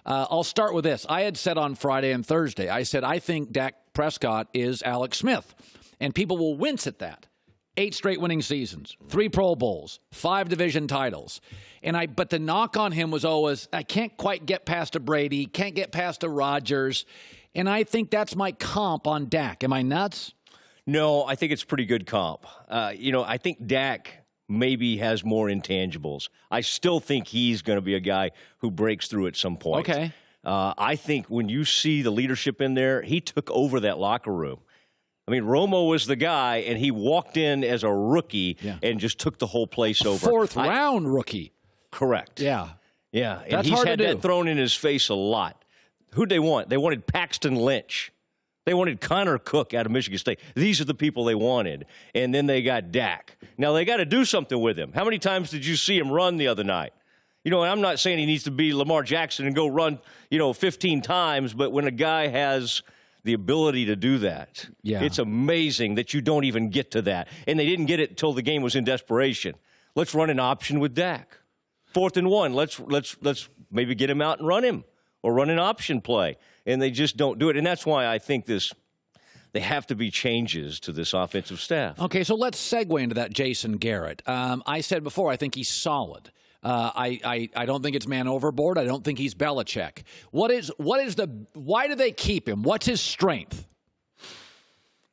I'll start with this. I had said on Friday and Thursday, I said, I think Dak Prescott is Alex Smith. And people will wince at that. 8 straight winning seasons, 3 Pro Bowls, 5 division titles. But the knock on him was always, I can't quite get past a Brady, can't get past a Rodgers. And I think that's my comp on Dak. Am I nuts? No, I think it's pretty good comp. I think Dak maybe has more intangibles. I still think he's going to be a guy who breaks through at some point. Okay. I think when you see the leadership in there, he took over that locker room. I mean, Romo was the guy, and he walked in as a rookie and just took the whole place over. 4th round rookie. Correct. Yeah. Yeah, and That's he's hard had to do. that thrown in his face a lot. Who'd they want? They wanted Paxton Lynch. They wanted Connor Cook out of Michigan State. These are the people they wanted. And then they got Dak. Now, they got to do something with him. How many times did you see him run the other night? And I'm not saying he needs to be Lamar Jackson and go run, 15 times, but when a guy has the ability to do that, it's amazing that you don't even get to that. And they didn't get it until the game was in desperation. Let's run an option with Dak. 4th and 1. Let's maybe get him out and run him or run an option play. And they just don't do it. And that's why I think they have to be changes to this offensive staff. Okay, so let's segue into that Jason Garrett. I said before, I think he's solid. I don't think it's man overboard. I don't think he's Belichick. Why do they keep him? What's his strength?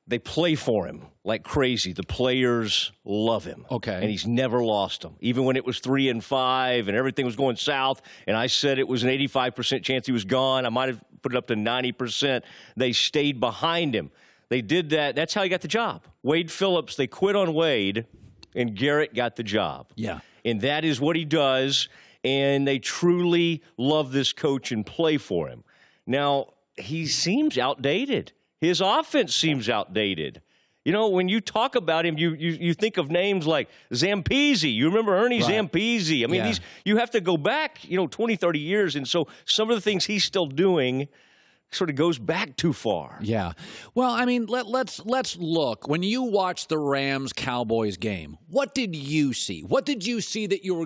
They play for him like crazy. The players love him. Okay. And he's never lost them. Even when it was 3-5 and everything was going south, and I said it was an 85% chance he was gone, I might have put it up to 90%. They stayed behind him. They did that. That's how he got the job. Wade Phillips, they quit on Wade, and Garrett got the job. Yeah. And that is what he does, and they truly love this coach and play for him. Now, he seems outdated. His offense seems outdated. When you talk about him, you think of names like Zampese. You remember Ernie Zampese. I mean, you have to go back, 20, 30 years. And so some of the things he's still doing sort of goes back too far. Yeah. Well, I mean, let's look. When you watched the Rams-Cowboys game, what did you see? What did you see that you were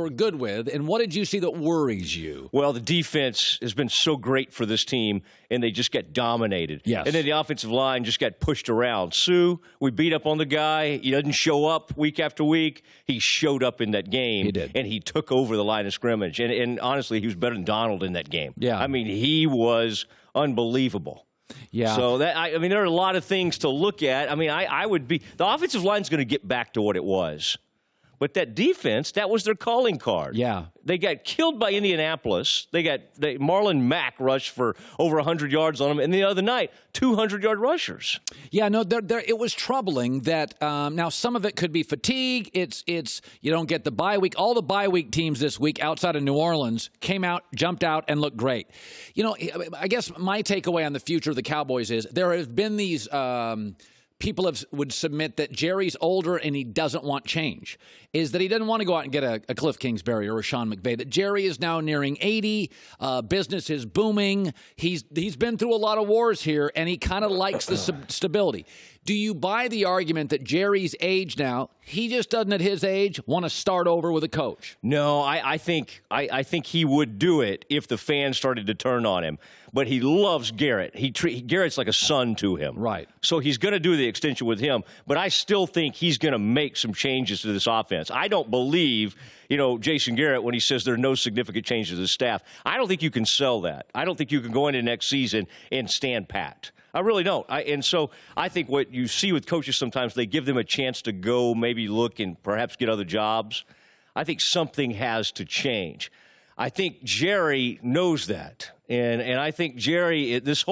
good with, and what did you see that worries you? Well, the defense has been so great for this team, and they just get dominated. Yes. And then the offensive line just got pushed around. Sue, we beat up on the guy. He doesn't show up week after week. He showed up in that game. He did. And he took over the line of scrimmage. And honestly, he was better than Donald in that game. Yeah. I mean, he was unbelievable. Yeah. So there are a lot of things to look at. I mean, the offensive line's going to get back to what it was. But that defense, that was their calling card. Yeah. They got killed by Indianapolis. Marlon Mack rushed for over 100 yards on them. And the other night, 200-yard rushers. Yeah, no, it was troubling that now some of it could be fatigue. It's you don't get the bye week. All the bye week teams this week outside of New Orleans came out, jumped out, and looked great. I guess my takeaway on the future of the Cowboys is there have been these people would submit that Jerry's older and he doesn't want change, is that he doesn't want to go out and get a Cliff Kingsbury or a Sean McVay, that Jerry is now nearing 80, business is booming, he's been through a lot of wars here, and he kind of likes the stability. Do you buy the argument that Jerry's age now, he just doesn't at his age want to start over with a coach? No, I think he would do it if the fans started to turn on him. But he loves Garrett. Garrett's like a son to him. Right. So he's going to do the extension with him. But I still think he's going to make some changes to this offense. I don't believe, Jason Garrett when he says there are no significant changes to the staff. I don't think you can sell that. I don't think you can go into next season and stand pat. I really don't. And so I think what you see with coaches sometimes, they give them a chance to go maybe look and perhaps get other jobs. I think something has to change. I think Jerry knows that. And I think Jerry, this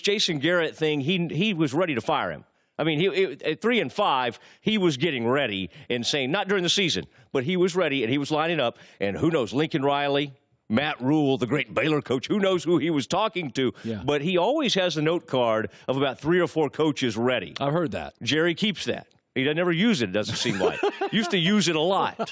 Jason Garrett thing, he was ready to fire him. I mean, at 3-5, he was getting ready and saying, not during the season, but he was ready and he was lining up. And who knows, Lincoln Riley, Matt Rule, the great Baylor coach, who knows who he was talking to. Yeah. But he always has a note card of about 3 or 4 coaches ready. I've heard that. Jerry keeps that. He doesn't ever use it doesn't seem like. Used to use it a lot.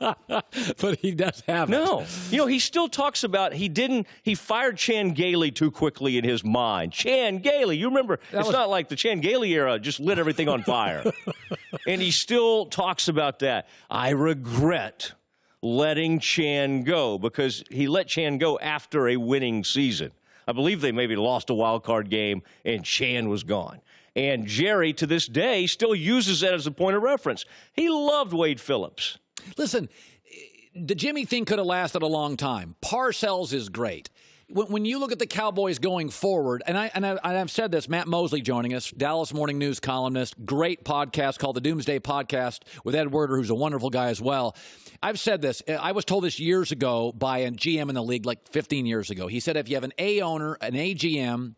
But he does have it. No. He still talks about he fired Chan Gailey too quickly in his mind. Chan Gailey, you remember, not like the Chan Gailey era just lit everything on fire. And he still talks about that. I regret letting Chan go, because he let Chan go after a winning season. I believe they maybe lost a wild card game, and Chan was gone. And Jerry, to this day, still uses that as a point of reference. He loved Wade Phillips. Listen, the Jimmy thing could have lasted a long time. Parcells is great. When you look at the Cowboys going forward, and I've said this, Matt Mosley joining us, Dallas Morning News columnist, great podcast called the Doomsday Podcast with Ed Werder, who's a wonderful guy as well. I've said this. I was told this years ago by a GM in the league, like 15 years ago. He said if you have an A owner, an A GM,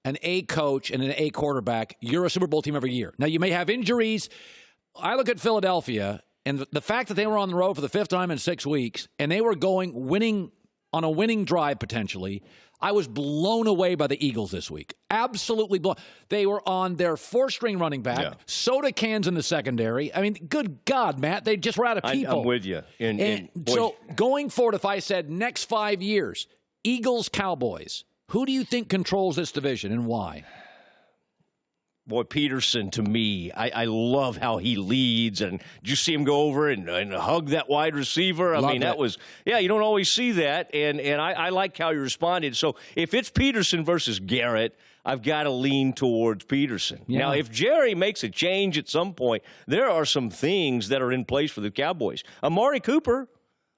an A coach, and an A quarterback, you're a Super Bowl team every year. Now, you may have injuries. I look at Philadelphia, and the fact that they were on the road for the fifth time in 6 weeks, and they were winning on a winning drive potentially, I was blown away by the Eagles this week. Absolutely blown. They were on their four-string running back, soda cans in the secondary. I mean, good God, Matt, they just were out of people. I'm with you. So going forward, if I said next 5 years, Eagles, Cowboys, who do you think controls this division and why? Boy, Peterson, to me, I love how he leads. And did you see him go over and hug that wide receiver? I mean, that was, you don't always see that. And I like how he responded. So if it's Peterson versus Garrett, I've got to lean towards Peterson. Yeah. Now, if Jerry makes a change at some point, there are some things that are in place for the Cowboys. Amari Cooper,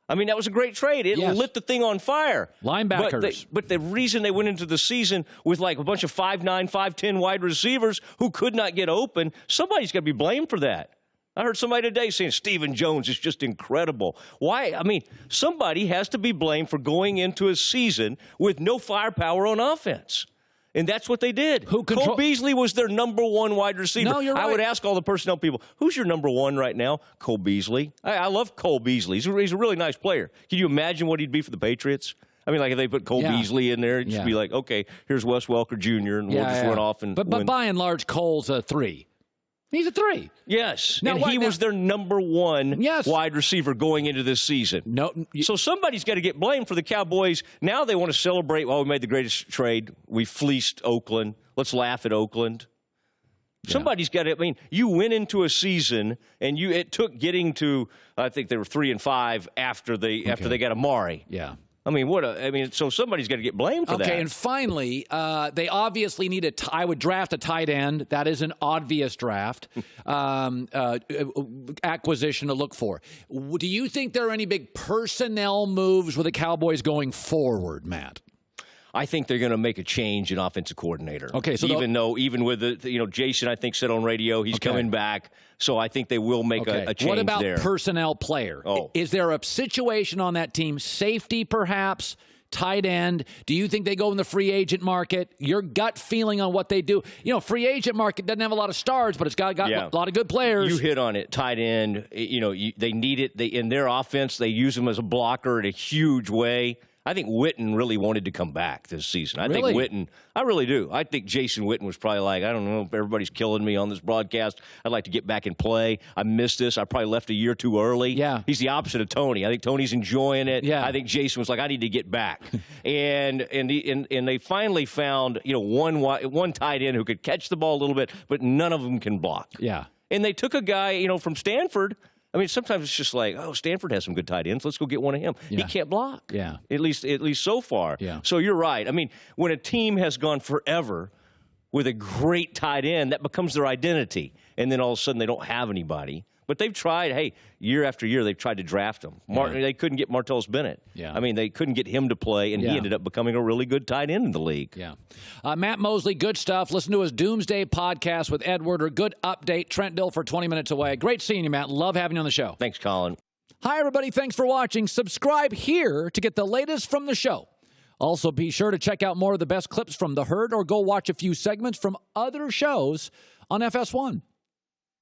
I mean, that was a great trade. It lit the thing on fire. Linebackers. But the reason they went into the season with like a bunch of 5'9", 5'10" wide receivers who could not get open, somebody's got to be blamed for that. I heard somebody today saying Stephen Jones is just incredible. Why? I mean, somebody has to be blamed for going into a season with no firepower on offense. And that's what they did. Cole Beasley was their number one wide receiver. No, you're right. I would ask all the personnel people, who's your number one right now? Cole Beasley. I love Cole Beasley. He's a really nice player. Can you imagine what he'd be for the Patriots? I mean, like if they put Cole Beasley in there, it'd just be like, okay, here's Wes Welker Jr., and we'll just run off and But by and large, Cole's a 3. He's a 3. Yes. Now, and he was their number one wide receiver going into this season. No, so somebody's got to get blamed for the Cowboys. Now they want to celebrate, we made the greatest trade. We fleeced Oakland. Let's laugh at Oakland. Yeah. Somebody's got to, I mean, you went into a season, and it took getting to, I think they were 3-5 after they got Amari. Yeah. I mean, so somebody's got to get blamed for that. Okay, and finally, they obviously need I would draft a tight end. That is an obvious draft acquisition to look for. Do you think there are any big personnel moves with the Cowboys going forward, Matt? I think they're going to make a change in offensive coordinator. Okay, so even with Jason, I think said on radio he's coming back, so I think they will make a change there. What about personnel player? Is there a situation on that team, safety perhaps, tight end? Do you think they go in the free agent market? Your gut feeling on what they do? Free agent market doesn't have a lot of stars, but it's got a lot of good players. You hit on it. Tight end. They need it. In their offense, they use him as a blocker in a huge way. I think Witten really wanted to come back this season. I really do. I think Jason Witten was probably like, I don't know, if everybody's killing me on this broadcast. I'd like to get back and play. I missed this. I probably left a year too early. Yeah. He's the opposite of Tony. I think Tony's enjoying it. Yeah. I think Jason was like, I need to get back. and they finally found, one tight end who could catch the ball a little bit, but none of them can block. Yeah. And they took a guy, from Stanford. I mean, sometimes it's just like, Stanford has some good tight ends. Let's go get one of him. Yeah. He can't block. Yeah. At least so far. Yeah. So you're right. I mean, when a team has gone forever with a great tight end, that becomes their identity. And then all of a sudden they don't have anybody. But they've tried, year after year, they've tried to draft him. They couldn't get Martellus Bennett. Yeah. I mean, they couldn't get him to play, and he ended up becoming a really good tight end in the league. Yeah. Matt Mosley, good stuff. Listen to his Doomsday Podcast with Ed Werder. Good update. Trent Dilfer 20 minutes away. Great seeing you, Matt. Love having you on the show. Thanks, Colin. Hi, everybody. Thanks for watching. Subscribe here to get the latest from the show. Also, be sure to check out more of the best clips from The Herd or go watch a few segments from other shows on FS1.